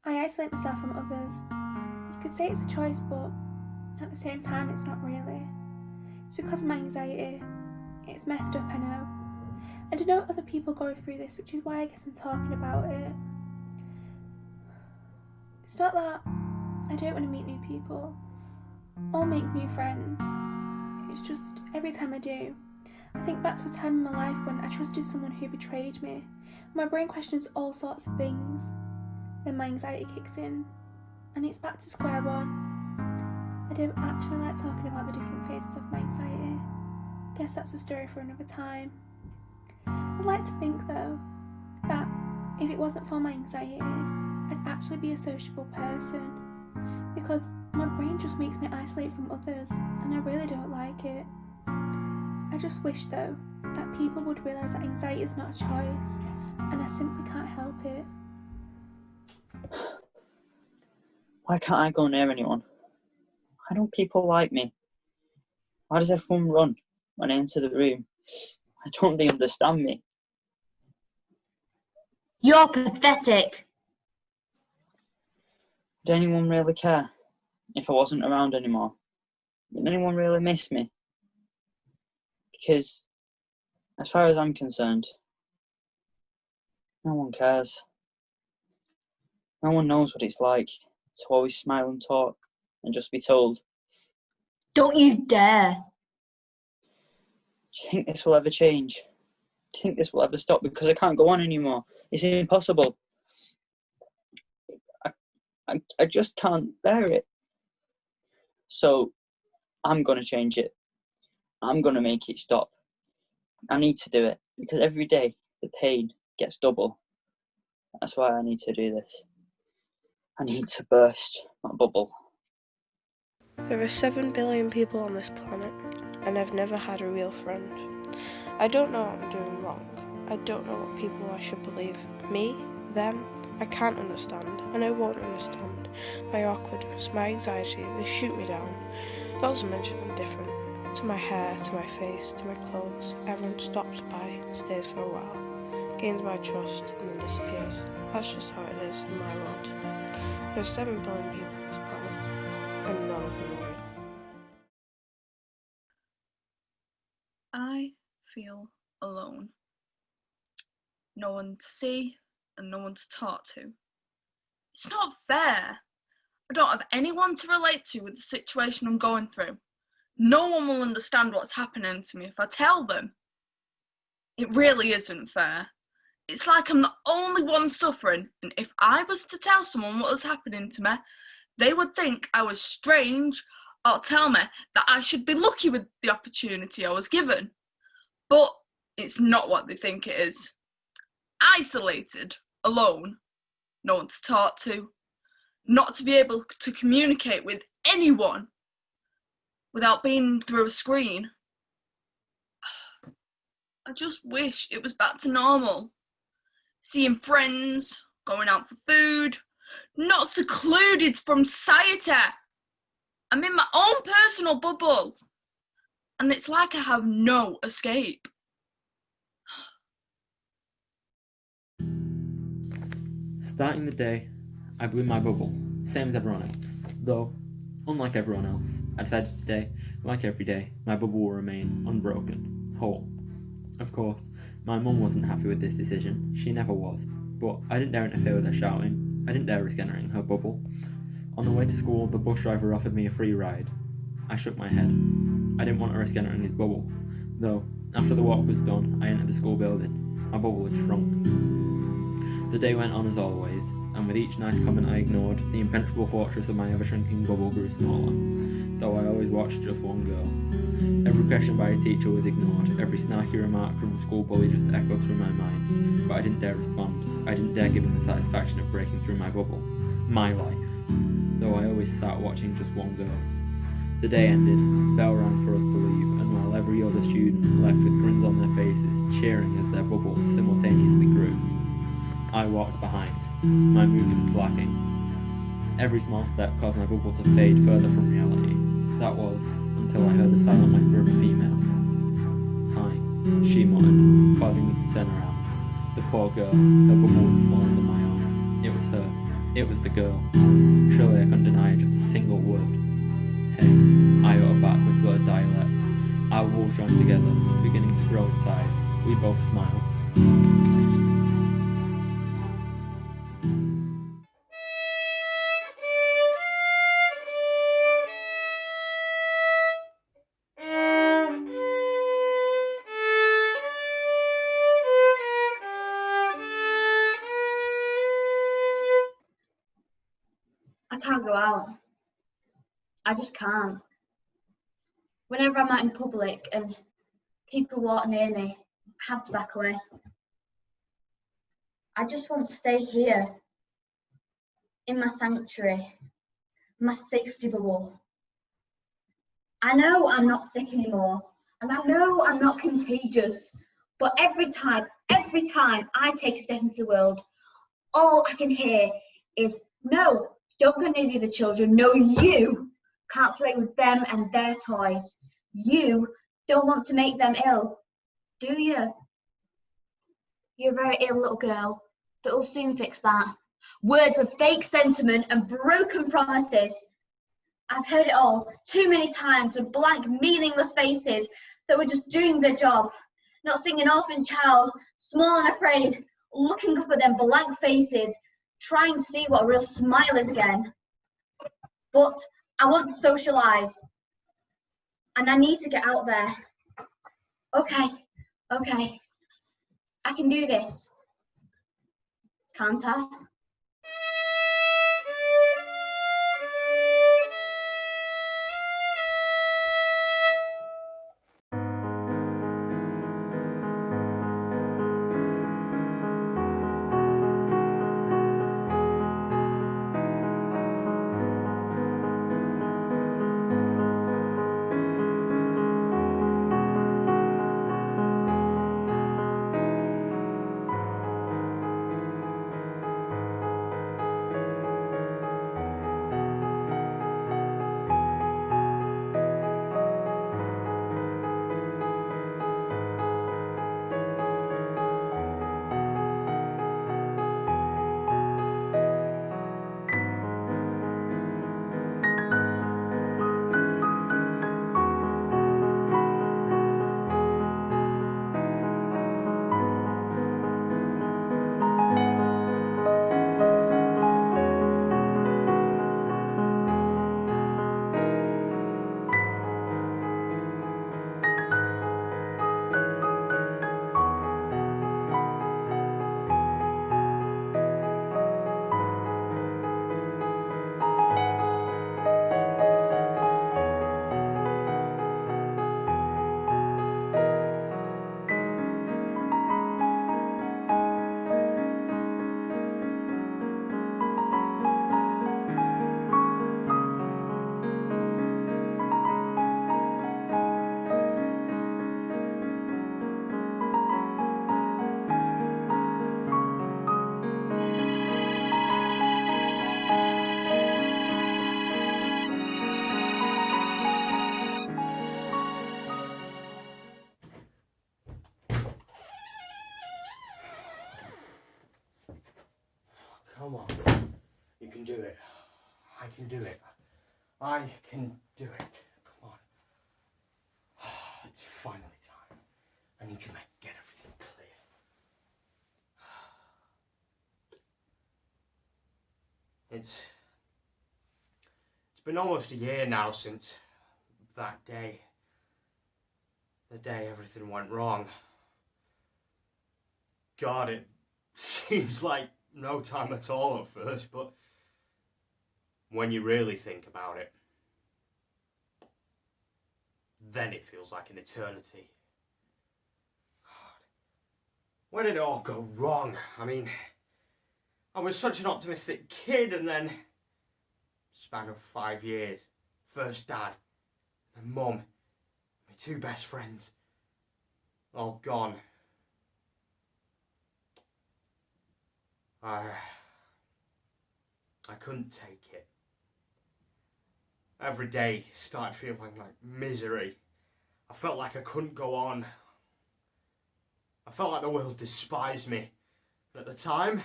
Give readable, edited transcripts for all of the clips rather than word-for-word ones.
I isolate myself from others. You could say it's a choice, but at the same time, it's not really. It's because of my anxiety. It's messed up, I know. And I know other people go through this, which is why I guess I'm talking about it. It's not that I don't want to meet new people or make new friends. It's just every time I do, I think back to a time in my life when I trusted someone who betrayed me. My brain questions all sorts of things. Then my anxiety kicks in, and it's back to square one. I don't actually like talking about the different phases of my anxiety. Guess that's a story for another time. I'd like to think, though, that if it wasn't for my anxiety, I'd actually be a sociable person, because my brain just makes me isolate from others, and I really don't like it. I just wish, though, that people would realise that anxiety is not a choice, and I simply can't help it. Why can't I go near anyone? Why don't people like me? Why does everyone run when I enter the room? Why don't they understand me? You're pathetic. Would anyone really care if I wasn't around anymore? Would anyone really miss me? Because, as far as I'm concerned, no one cares. No one knows what it's like to always smile and talk and just be told. Don't you dare. Do you think this will ever change? Do you think this will ever stop? Because I can't go on anymore. It's impossible. I just can't bear it. So I'm going to change it. I'm going to make it stop. I need to do it because every day the pain gets double. That's why I need to do this. I need to burst my bubble. There are 7 billion people on this planet, and I've never had a real friend. I don't know what I'm doing wrong. I don't know what people I should believe. Me? Them? I can't understand, and I won't understand. My awkwardness, my anxiety, they shoot me down. Not to mention I'm different. To my hair, to my face, to my clothes. Everyone stops by and stays for a while, gains my trust, and then disappears. That's just how it is in my world. There are 7 billion people on this planet, and none of them are real. I feel alone. No one to see and no one to talk to. It's not fair. I don't have anyone to relate to with the situation I'm going through. No one will understand what's happening to me if I tell them. It really isn't fair. It's like I'm the only one suffering, and if I was to tell someone what was happening to me, they would think I was strange or tell me that I should be lucky with the opportunity I was given. But it's not what they think it is. Isolated, alone, no one to talk to, not to be able to communicate with anyone without being through a screen. I just wish it was back to normal. Seeing friends, going out for food, not secluded from society. I'm in my own personal bubble, and it's like I have no escape. Starting the day, I blew my bubble, same as everyone else. Though, unlike everyone else, I decided today, like every day, my bubble will remain unbroken, whole. Of course, my mum wasn't happy with this decision, she never was, but I didn't dare interfere with her shouting, I didn't dare risk entering her bubble. On the way to school, the bus driver offered me a free ride. I shook my head. I didn't want to risk entering his bubble, though, after the walk was done, I entered the school building. My bubble had shrunk. The day went on as always, and with each nice comment I ignored, the impenetrable fortress of my ever-shrinking bubble grew smaller, though I always watched just one girl. Every question by a teacher was ignored, every snarky remark from the school bully just echoed through my mind, but I didn't dare respond. I didn't dare give him the satisfaction of breaking through my bubble. My life. Though I always sat watching just one girl. The day ended, bell rang for us to leave, and while every other student left with grins on their faces, cheering as their bubbles simultaneously grew, I walked behind, my movements lacking. Every small step caused my bubble to fade further from reality. That was, until I heard the silent whisper of a female. "Hi," she muttered, causing me to turn around. The poor girl, her bubble was smaller than my own. It was her. It was the girl. Surely I couldn't deny just a single word. Hey, I uttered back with third dialect. Our wolves joined together, beginning to grow in size. We both smiled. I can't go out. I just can't. Whenever I'm out in public and people walk near me, I have to back away. I just want to stay here, in my sanctuary, my safety bubble. I know I'm not sick anymore, and I know I'm not contagious, but every time I take a step into the world, all I can hear is, no, don't go near the other children. No, you can't play with them and their toys. You don't want to make them ill, do you? You're a very ill little girl, but we'll soon fix that. Words of fake sentiment and broken promises. I've heard it all too many times with blank, meaningless faces that were just doing their job, not seeing an orphan child, small and afraid, looking up at them blank faces, trying to see what a real smile is again. But I want to socialise, and I need to get out there. Okay, I can do this, can't I? Come on. You can do it. I can do it. I can do it. Come on. It's finally time. I need to get everything clear. It's been almost a year now since that day. The day everything went wrong. God, it seems like no time at all at first, but when you really think about it, then it feels like an eternity. God, where did it all go wrong? I mean, I was such an optimistic kid, and then span of 5 years, first dad, then mum, my 2 best friends, all gone. I couldn't take it. Every day started feeling like misery. I felt like I couldn't go on. I felt like the world despised me. And at the time,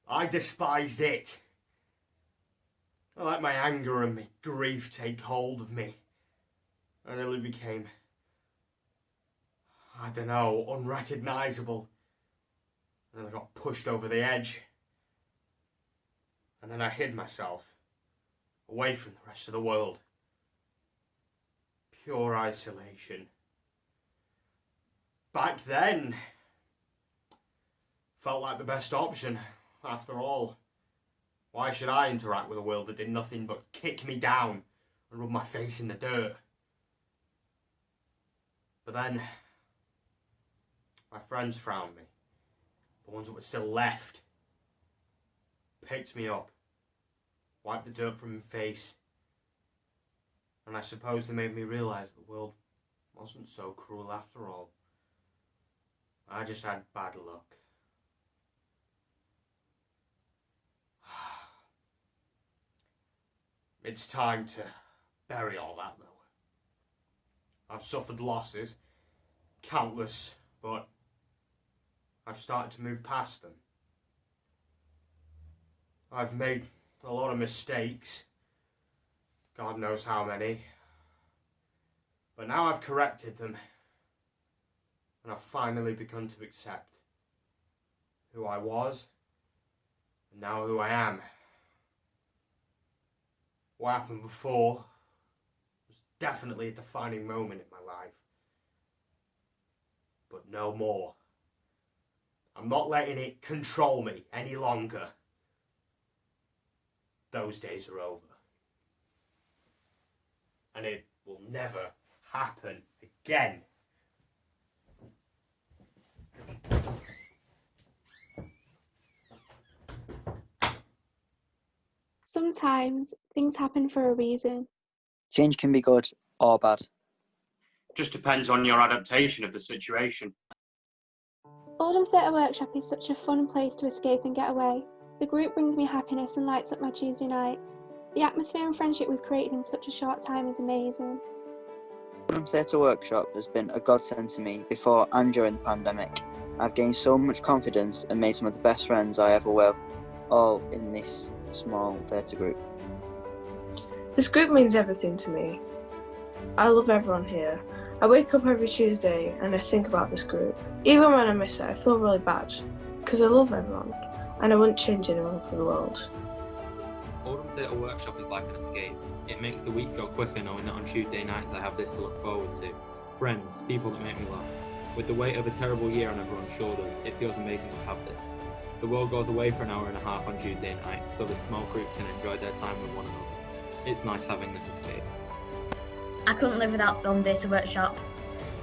I despised it. I let my anger and my grief take hold of me. I nearly became, I don't know, unrecognisable. And then I got pushed over the edge. And then I hid myself, away from the rest of the world. Pure isolation. Back then, felt like the best option. After all, why should I interact with a world that did nothing but kick me down and rub my face in the dirt? But then, my friends found me. The ones that were still left. Picked me up. Wiped the dirt from my face. And I suppose they made me realise the world wasn't so cruel after all. I just had bad luck. It's time to bury all that, though. I've suffered losses, countless, but I've started to move past them. I've made a lot of mistakes, God knows how many, but now I've corrected them, and I've finally begun to accept who I was, and now who I am. What happened before was definitely a defining moment in my life, but no more. I'm not letting it control me any longer. Those days are over. And it will never happen again. Sometimes things happen for a reason. Change can be good or bad. Just depends on your adaptation of the situation. Oldham Theatre Workshop is such a fun place to escape and get away. The group brings me happiness and lights up my Tuesday nights. The atmosphere and friendship we've created in such a short time is amazing. Oldham Theatre Workshop has been a godsend to me before and during the pandemic. I've gained so much confidence and made some of the best friends I ever will, all in this small theatre group. This group means everything to me. I love everyone here. I wake up every Tuesday and I think about this group. Even when I miss it, I feel really bad, because I love everyone, and I wouldn't change anyone for the world. Oldham Theatre Workshop is like an escape. It makes the week go quicker knowing that on Tuesday nights I have this to look forward to. Friends, people that make me laugh. With the weight of a terrible year on everyone's shoulders, it feels amazing to have this. The world goes away for an hour and a half on Tuesday night, so the small group can enjoy their time with one another. It's nice having this escape. I couldn't live without the Oldham Theatre Workshop.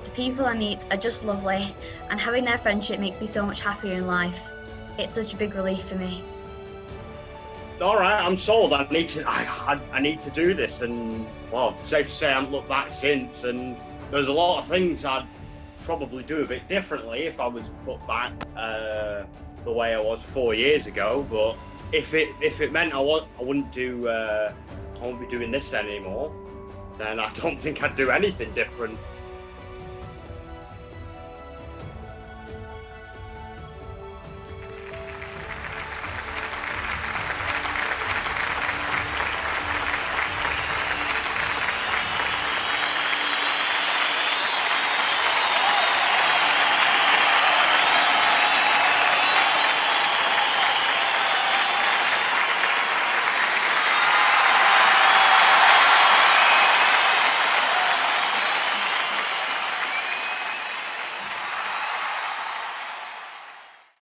The people I meet are just lovely, and having their friendship makes me so much happier in life. It's such a big relief for me. All right, I'm sold. I need to do this, and well, safe to say I haven't looked back since. And there's a lot of things I'd probably do a bit differently if I was put back the way I was 4 years ago. But if it meant I wouldn't be doing this anymore, then I don't think I'd do anything different.